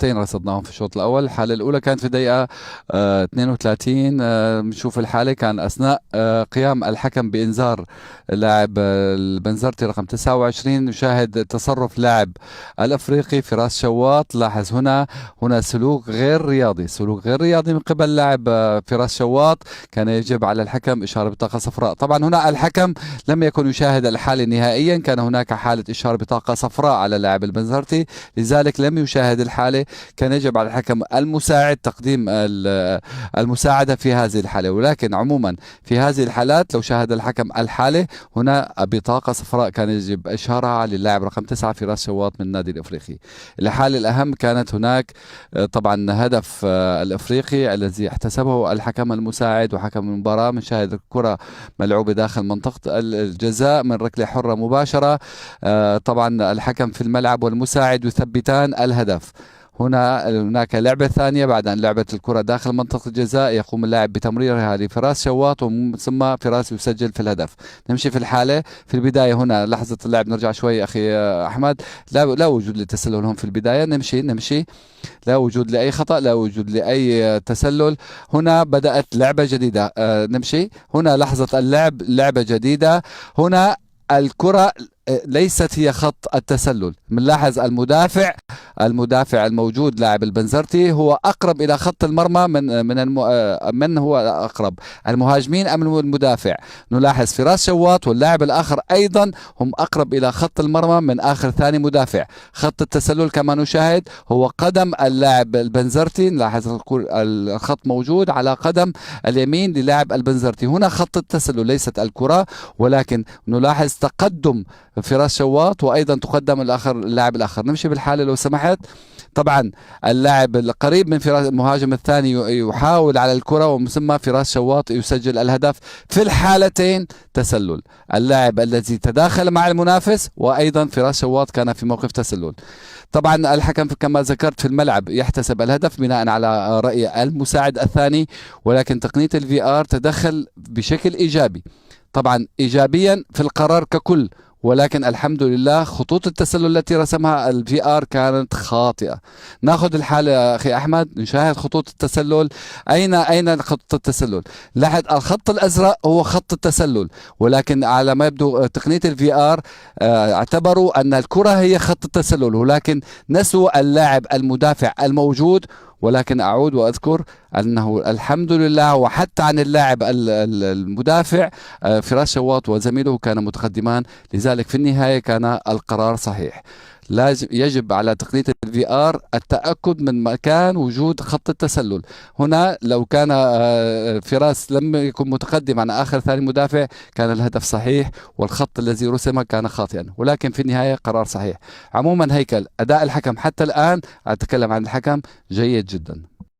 رصدناهم في الشوط الأول. الحالة الأولى كانت في دقيقة 32. بنشوف الحالة كان أثناء قيام الحكم بإنذار لاعب البنزرتي رقم 29. نشاهد تصرف لاعب الأفريقي فراس شواط. لاحظ هنا سلوك غير رياضي، سلوك غير رياضي من قبل لاعب فراس شواط. كان يجب على الحكم إشارة بطاقة صفراء. طبعا هنا الحكم لم يكن يشاهد الحالة نهائيا، كان هناك حالة إشارة بطاقة صفراء على اللاعب البنزرتي، لذلك لم يشاهد الحالة. كان يجب على الحكم المساعد تقديم المساعدة في هذه الحالة، ولكن عموما في هذه الحالات لو شاهد الحكم الحالة هنا بطاقة صفراء كان يجب إشارة للاعب رقم 9 فراس شواط من النادي الأفريقي. الحالة الأهم كانت هناك طبعا هدف الأفريقي الذي احتسبه الحكم المساعد وحكم المباراة. بنشاهد الكرة ملعوبة داخل منطقة الجزاء من ركلة حرة مباشرة. طبعا الحكم في الملعب والمساعد يثبتان الهدف. هناك لعبة ثانية بعد أن لعبت الكرة داخل منطقة الجزاء، يقوم اللاعب بتمريرها لفراس شواط ثم فراس يسجل في الهدف. نمشي في الحالة في البداية. هنا لحظة اللعب، نرجع شوي أخي أحمد. لا وجود للتسلل هون في البداية. نمشي لا وجود لأي خطأ، لا وجود لأي تسلل. هنا بدأت لعبة جديدة. نمشي هنا لحظة اللعب، لعبة جديدة. هنا الكرة ليست هي خط التسلل. بنلاحظ المدافع الموجود لاعب البنزرتي هو اقرب الى خط المرمى من هو اقرب، المهاجمين ام المدافع؟ نلاحظ فراس شواط واللاعب الاخر ايضا هم اقرب الى خط المرمى من اخر ثاني مدافع. خط التسلل كما نشاهد هو قدم اللاعب البنزرتي. نلاحظ الخط موجود على قدم اليمين للاعب البنزرتي. هنا خط التسلل ليست الكرة، ولكن نلاحظ تقدم فراس شواط وايضا تقدم اللاعب الاخر. نمشي بالحاله لو سمحت. طبعا اللاعب القريب من فراس المهاجم الثاني يحاول على الكره، ومسمى فراس شواط يسجل الهدف. في الحالتين تسلل، اللاعب الذي تداخل مع المنافس وايضا فراس شواط كان في موقف تسلل. طبعا الحكم كما ذكرت في الملعب يحتسب الهدف بناء على رأي المساعد الثاني، ولكن تقنية الفي ار تدخل بشكل ايجابي، طبعا ايجابيا في القرار ككل، ولكن الحمد لله خطوط التسلل التي رسمها الفي ار كانت خاطئة. ناخذ الحالة يا اخي احمد، نشاهد خطوط التسلل. اين خط التسلل؟ لاحظ الخط الازرق هو خط التسلل، ولكن على ما يبدو تقنية الفي ار اعتبروا ان الكرة هي خط التسلل، ولكن نسوا اللاعب المدافع الموجود. ولكن أعود وأذكر أنه الحمد لله، وحتى عن اللاعب المدافع فراس شواط وزميله كان متقدمان، لذلك في النهاية كان القرار صحيح. يجب على تقنية الفي ار التأكد من مكان وجود خط التسلل. هنا لو كان فراس لم يكن متقدم عن آخر ثاني مدافع كان الهدف صحيح، والخط الذي رسم كان خاطئا، ولكن في النهاية قرار صحيح. عموما هيكل أداء الحكم حتى الآن، أتكلم عن الحكم، جيد جدا.